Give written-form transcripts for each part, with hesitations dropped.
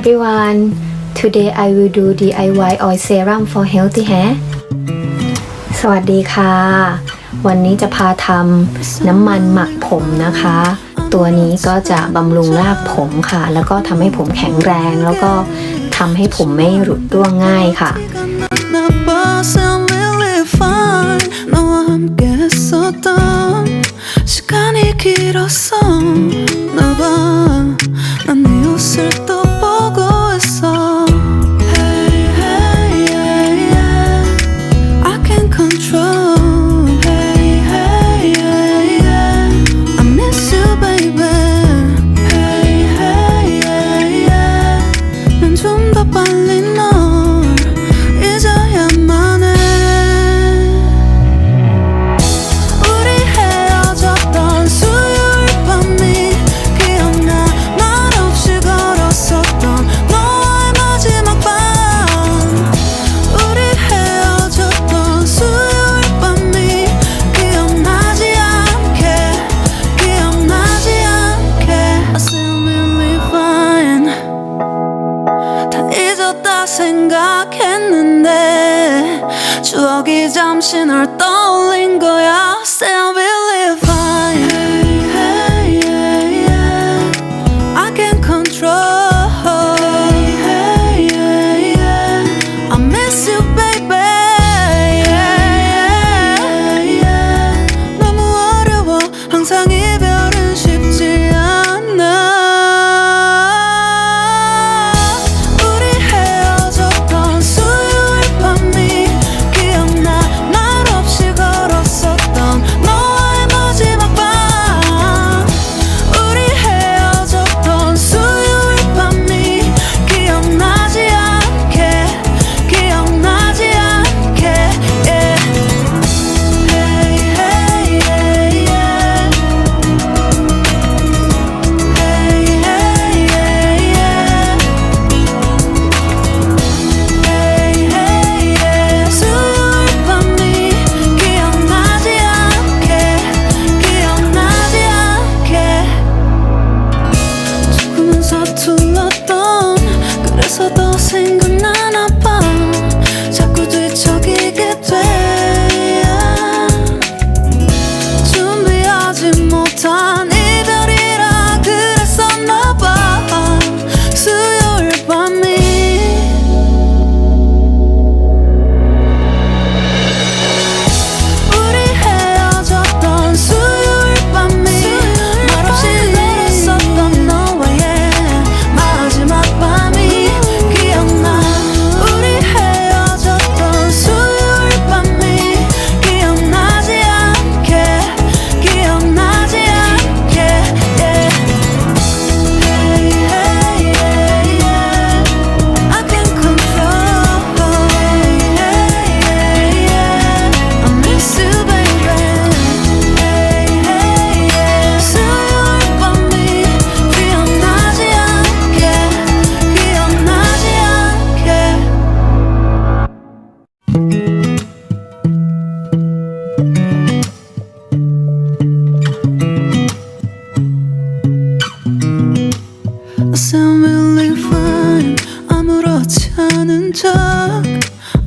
everyone. Today I will do DIY oil serum for healthy hair. สวัสดีค่ะวันนี้จะพาทำน้ำมันหมักผมนะคะตัวนี้ก็จะบำรุงรากผมค่ะแล้วก็ทำให้ผมแข็งแรงแล้วก็ทำให้ผมไม่หลุดร่วงง่ายค่ะ생각했는데 추억이 잠시 널 떠올린 거야. Say I will live fine. Hey, hey, yeah. I can't control. Hey, hey, yeah. I miss you, baby. Yeah, yeah. 너무 어려워. 항상 이별은 쉽지 않아. 서툴렀던 그래서 더 생각나나 봐 자꾸 뒤척이게 돼 준비하지 못한 이별이라 그랬었나 봐 수요일 밤이 우리 헤어졌던 수요일 밤이 말없이 걸었었던 너와의 아무렇지 않은 척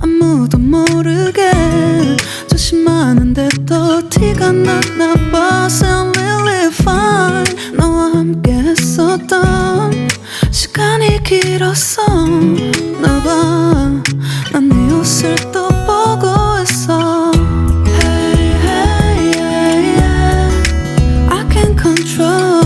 아무도 모르게 조심하는데 또 티가 났나 봐 I'm really fine 너와 함께 했었던 시간이 길었어 나 봐 난 네 옷을 또 보고 있어 Hey, hey, yeah, yeah. I can't control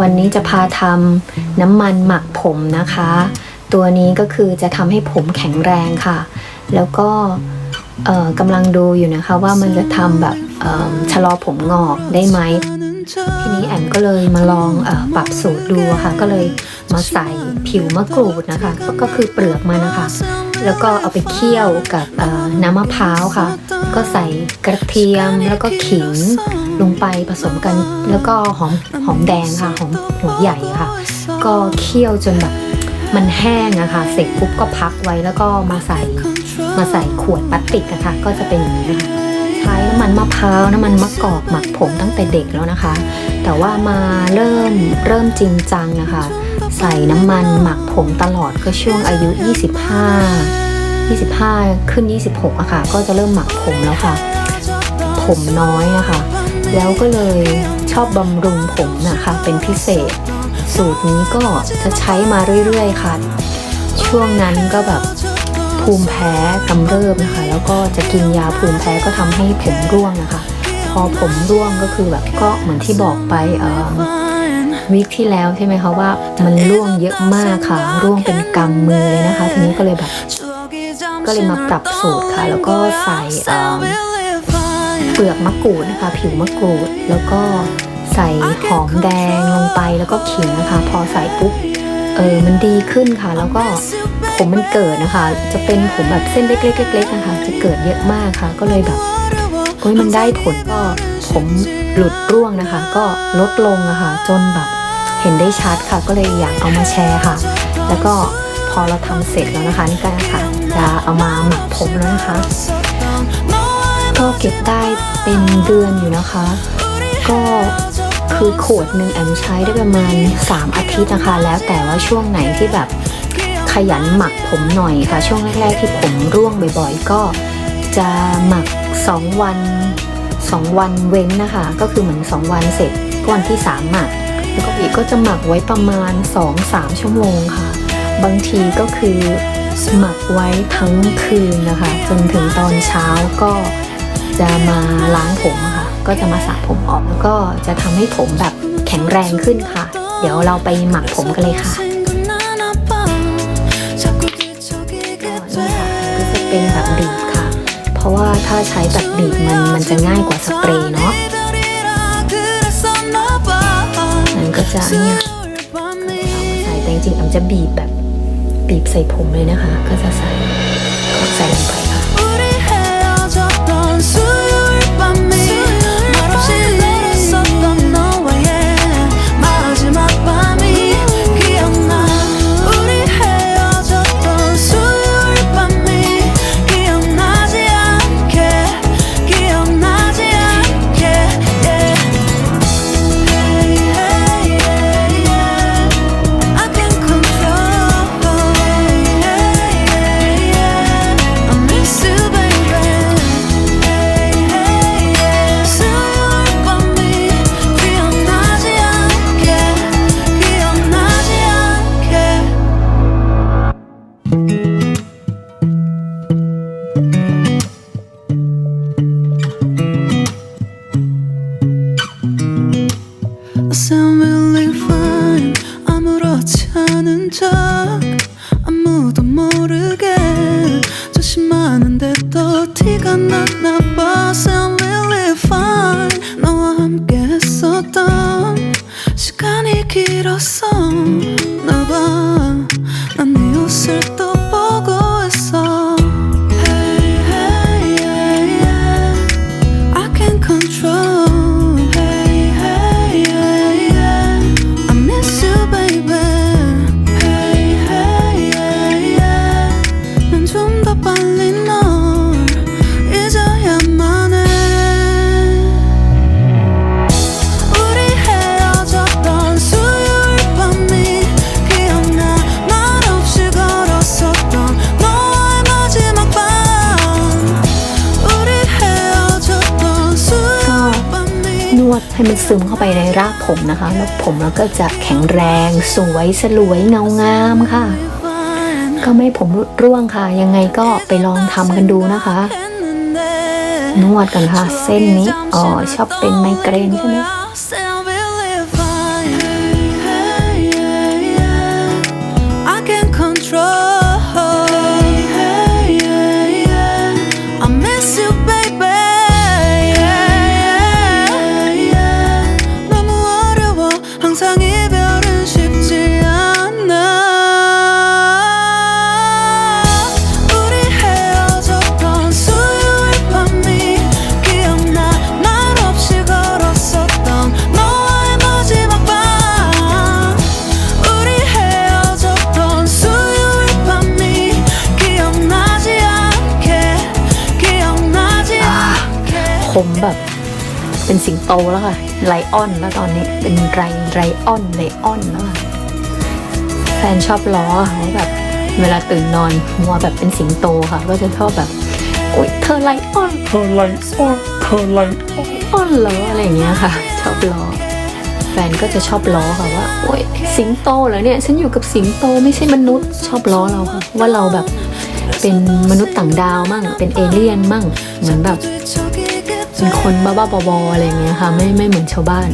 วันนี้จะพาทำน้ำมันหมักผมนะคะตัวนี้ก็คือจะทำให้ผมแข็งแรงค่ะแล้วก็กำลังดูอยู่นะคะว่ามันจะทำแบบชะลอผมงอกได้ไหม ทีนี้แอมก็เลยมาลองปรับสูตรดูค่ะก็เลยมาใส่ผิวมะกรูดนะคะก็คือเปลือกมันนะคะแล้วก็เอาไปเคี่ยวกับน้ำมะพร้าวค่ะก็ใส่กระเทียมแล้วก็ขิงลงไปผสมกันแล้วก็หอมแดงค่ะหอมหัวใหญ่ค่ะก็เคี่ยวจนแบบมันแห้งนะคะเสร็จปุ๊บก็พักไว้แล้วก็มาใส่ขวดพลาสติกนะคะก็จะเป็นอย่างนี้ค่ะใช้น้ำมันมะพร้าวน้ำมันมะกอกหมักผมตั้งแต่เด็กแล้วนะคะ แต่ว่ามาเริ่มจริงจังนะคะใส่น้ำมันหมักผมตลอดก็ช่วงอายุ25ขึ้น26อะค่ะก็จะเริ่มหมักผมแล้วค่ะผมน้อยนะคะแล้วก็เลยชอบบำรุงผมนะคะเป็นพิเศษสูตรนี้ก็จะใช้มาเรื่อยๆค่ะช่วงนั้นก็แบบภูมิแพ้กำเริบนะคะแล้วก็จะกินยาภูมิแพ้ก็ทำให้ผมร่วงนะคะพอผมร่วงก็คือแบบก็เหมือนที่บอกไปวีคที่แล้วใช่ไหมคะว่ามันร่วงเยอะมากค่ะร่วงเป็นกำมือเลยนะคะทีนี้ก็เลยมาปรับสูตรค่ะแล้วก็ใส่เปลือกมะกรูดนะคะผิวมะกรูดแล้วก็ใส่หอมแดงลงไปแล้วก็ขิงนะคะพอใส่ปุ๊บมันดีขึ้นค่ะแล้วก็ผมมันเกิดนะคะจะเป็นผมแบบเส้นเล็กๆนะคะจะเกิดเยอะมากค่ะก็เลยแบบมันได้ผลก็ผมหลุดร่วงนะคะก็ลดลงนะคะจนแบบเห็นได้ชัดค่ะก็เลยอยากเอามาแชร์ค่ะแล้วก็พอเราทำเสร็จแล้วนะคะนี่ก็ค่ะจะเอามาหมักผมแล้วนะคะก็เก็บได้เป็นเดือนอยู่นะคะก็คือขวดหนึ่งแอมใช้ได้ประมาณ3 อาทิตย์นะคะแล้วแต่ว่าช่วงไหนที่แบบขยันหมักผมหน่อยค่ะช่วงแรกๆที่ผมร่วงบ่อยๆก็จะหมัก2 วันเว้นนะคะก็คือเหมือน2 วันเสร็จวันที่3หมักแล้วก็อีกก็จะหมักไว้ประมาณ 2-3 ชั่วโมงค่ะบางทีก็คือหมักไว้ทั้งคืนนะคะจนถึงตอนเช้าก็จะมาล้างผมค่ะก็จะมาสระผมออกแล้วก็จะทำให้ผมแบบแข็งแรงขึ้นค่ะเดี๋ยวเราไปหมักผมกันเลยค่ะก็จะเป็นแบบบีบค่ะเพราะว่าถ้าใช้แบบบีบมันจะง่ายกว่าสเปรย์เนาะมันก็จะเนี่ยใส่แต่จริงๆจะบีบใส่ผมเลยนะคะก็จะใส่ลงไปค่ะSound really fine 아무렇지 않은 척 아무도 모르게 조심하는데 또 티가 났나 봐 Sound really fine 너와 함께 했었던 시간이 길었어 나 봐 난 네 옷을 또 보고 있어 Hey hey yeah yeah I can't controlให้มันซึมเข้าไปในรากผมนะคะแล้วผมเราก็จะแข็งแรงสวยสลวยเงางามค่ะก็ไม่ผมร่วงค่ะยังไงก็ไปลองทำกันดูนะคะนวดกันค่ะเส้นนี้ชอบเป็นไมเกรนใช่ไหม ผมแบบเป็นสิงโตแล้วค่ะไลออนแล้วตอนนี้เป็นไรออนแล้วค่ะแฟนชอบล้อเขาแบบเวลาตื่นนอนหัวแบบเป็นสิงโตค่ะก็จะชอบแบบโอ๊ยเธอไลออนเหรออะไรอย่างเงี้ยค่ะชอบล้อแฟนก็จะชอบล้อค่ะว่าโอ๊ยสิงโตเหรอเนี่ยฉันอยู่กับสิงโตไม่ใช่มนุษย์ชอบล้อเราค่ะว่าเราแบบเป็นมนุษย์ต่างดาวมั่งเป็นเอเลี่ยนมั่งเหมือนแบบเป็นคนบ้าๆบอๆอะไรอย่างเงี้ยค่ะไม่เหมือนชาวบ้าน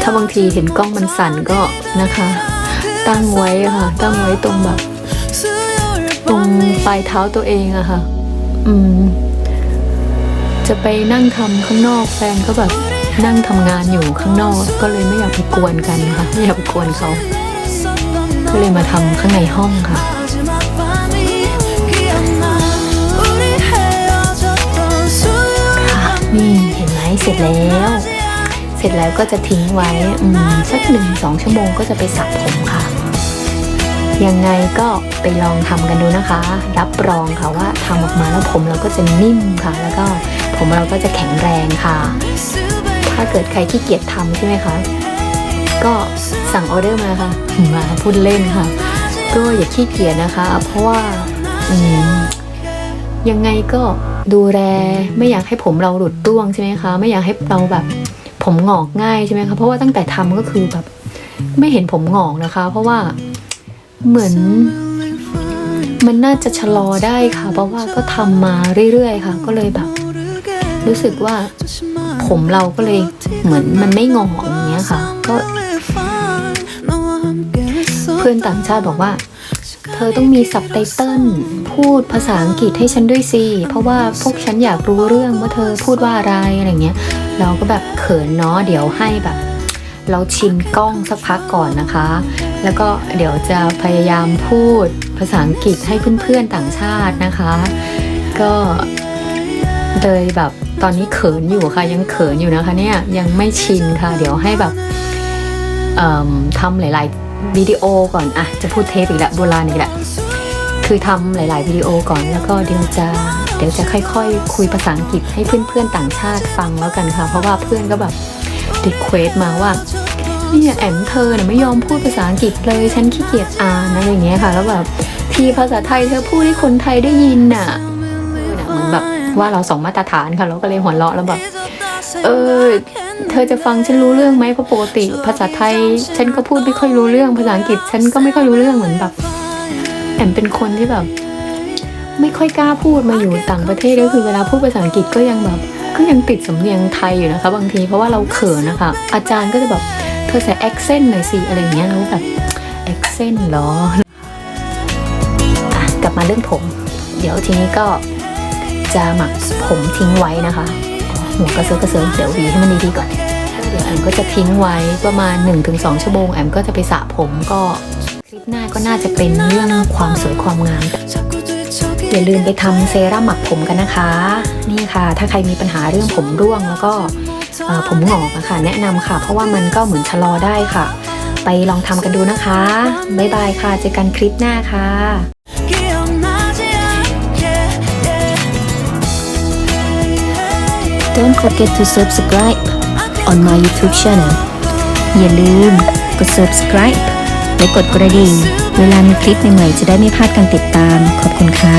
ถ้าบางทีเห็นกล้องมันสั่นก็นะคะตั้งไว้ค่ะตั้งไว้ตรงแบบตรงปลายเท้าตัวเองอะค่ะจะไปนั่งทำข้างนอกแฟนก็แบบนั่งทำงานอยู่ข้างนอกก็เลยไม่อยากไปกวนกันค่ะไม่อยากไปกวนเขาก็เลยมาทำข้างในห้องค่ะนี่เห็นไหมเสร็จแล้วก็จะทิ้งไว้สัก1-2 ชั่วโมงก็จะไปสระผมค่ะยังไงก็ไปลองทำกันดูนะคะรับรองค่ะว่าทำออกมาแล้วผมเราก็จะนิ่มค่ะแล้วก็ผมเราก็จะแข็งแรงค่ะถ้าเกิดใครขี้เกียจทำใช่ไหมคะก็สั่งออเดอร์มาค่ะมาพูดเล่นค่ะก็อย่าขี้เกียจนะคะเพราะว่ายังไงก็ดูแลไม่อยากให้ผมเราหลุดร่วงใช่ไหมคะไม่อยากให้เราแบบผมหงอกง่ายใช่ไหมคะเพราะว่าตั้งแต่ทำก็คือแบบไม่เห็นผมหงอกนะคะเพราะว่าเหมือนมันน่าจะชะลอได้ค่ะเพราะว่าก็ทำมาเรื่อยๆค่ะก็เลยแบบรู้สึกว่าผมเราก็เลยเหมือนมันไม่งอกอย่างเงี้ยค่ะก็เพื่อนต่างชาติบอกว่าเธอต้องมีซับไตเติลพูดภาษาอังกฤษให้ฉันด้วยสิเพราะว่าพวกฉันอยากรู้เรื่องว่าเธอพูดว่าอะไรอะไรเงี้ยเราก็แบบเขินเนาะเดี๋ยวให้แบบเราชินกล้องสักพักก่อนนะคะแล้วก็เดี๋ยวจะพยายามพูดภาษาอังกฤษให้เพื่อนๆต่างชาตินะคะก็เลยแบบตอนนี้เขินอยู่ค่ะยังเขินอยู่นะคะเนี่ยยังไม่ชินค่ะเดี๋ยวให้แบบทำหลายๆวิดีโอก่อนอะจะพูดเทปอีกแล้วโบราณอีกแล้วคือทำหลายๆวิดีโอก่อนแล้วก็เดี๋ยวจะค่อยๆคุยภาษาอังกฤษให้เพื่อนๆต่างชาติฟังแล้วกันค่ะเพราะว่าเพื่อนก็แบบรีเควสมาว่าเนี่ยแอมเธอเนี่ยไม่ยอมพูดภาษาอังกฤษเลยฉันขี้เกียจอ่านอะไรอย่างเงี้ยค่ะแล้วแบบทีภาษาไทยเธอพูดให้คนไทยได้ยินน่ะเหมือนแบบว่าเราสองมาตรฐานค่ะเราก็เลยหัวเราะแล้วแบบเธอจะฟังฉันรู้เรื่องไหมเพราะปกติภาษาไทยฉันก็พูดไม่ค่อยรู้เรื่องภาษาอังกฤษฉันก็ไม่ค่อยรู้เรื่องเหมือนแบบแอมเป็นคนที่แบบไม่ค่อยกล้าพูดมาอยู่ต่างประเทศก็คือเวลาพูดภาษาอังกฤษก็ยังติดสำเนียงไทยอยู่นะคะบางทีเพราะว่าเราเขินนะคะอาจารย์ก็จะแบบเธอใส่แอคเซนต์หน่อยสิอะไรอย่างเงี้ยเราแบบแอคเซนต์เหรอกลับมาเรื่องผมเดี๋ยวทีนี้ก็จะหมักผมทิ้งไว้นะคะหัวกระเซิร์เดี๋ยวหวีให้มันดีๆก่อนเดี๋ยวแอมก็จะทิ้งไว้ประมาณ 1-2 ชั่วโมงแอมก็จะไปสระผมก็คลิปหน้าก็น่าจะเป็นเรื่องความสวยความงามอย่าลืมไปทำเซรั่มหมักผมกันนะคะนี่ค่ะถ้าใครมีปัญหาเรื่องผมร่วงแล้วก็ผมหงอกนะคะแนะนำค่ะเพราะว่ามันก็เหมือนชะลอได้ค่ะไปลองทำกันดูนะคะบ๊ายบายค่ะเจอกันคลิปหน้าค่ะ Don't forget to subscribe on my YouTube channel อย่าลืมกด subscribe และกดกระดิ่งเวลามีคลิปใหม่ๆจะได้ไม่พลาดการติดตามขอบคุณค่ะ